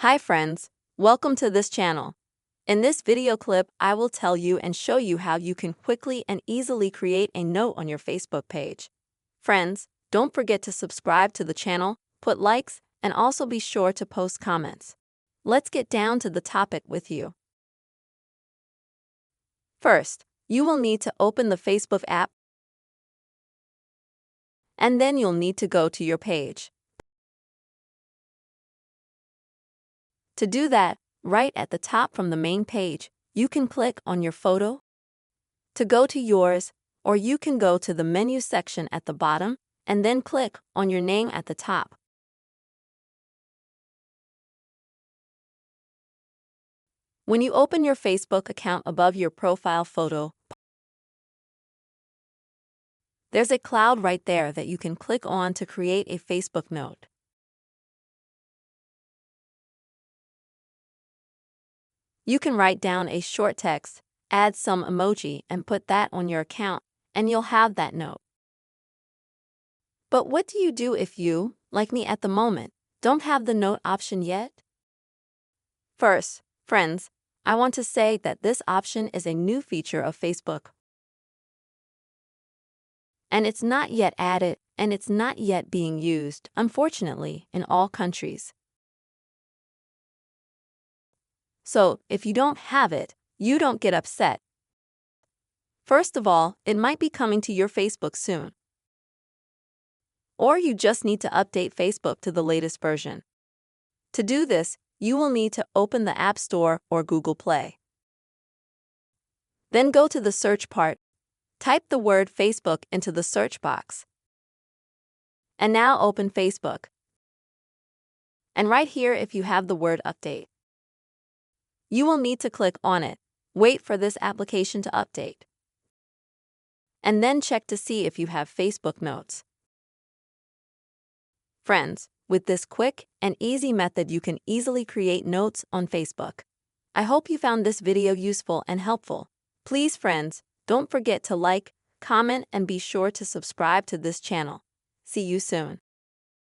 Hi friends, welcome to this channel. In this video clip, I will tell you and show you how you can quickly and easily create a note on your Facebook page. Friends, don't forget to subscribe to the channel, put likes, and also be sure to post comments. Let's get down to the topic with you. First, you will need to open the Facebook app, and then you'll need to go to your page. To do that, right at the top from the main page, you can click on your photo to go to yours, or you can go to the menu section at the bottom and then click on your name at the top. When you open your Facebook account above your profile photo, there's a cloud right there that you can click on to create a Facebook note. You can write down a short text, add some emoji, and put that on your account, and you'll have that note. But what do you do if you, like me at the moment, don't have the note option yet? First, friends, I want to say that this option is a new feature of Facebook. And it's not yet added, and it's not yet being used, unfortunately, in all countries. So, if you don't have it, you don't get upset. First of all, it might be coming to your Facebook soon. Or you just need to update Facebook to the latest version. To do this, you will need to open the App Store or Google Play. Then go to the search part. Type the word Facebook into the search box. And now open Facebook. And right here, if you have the word update, you will need to click on it. Wait for this application to update. And then check to see if you have Facebook Notes. Friends, with this quick and easy method, you can easily create notes on Facebook. I hope you found this video useful and helpful. Please, friends, don't forget to like, comment, and be sure to subscribe to this channel. See you soon.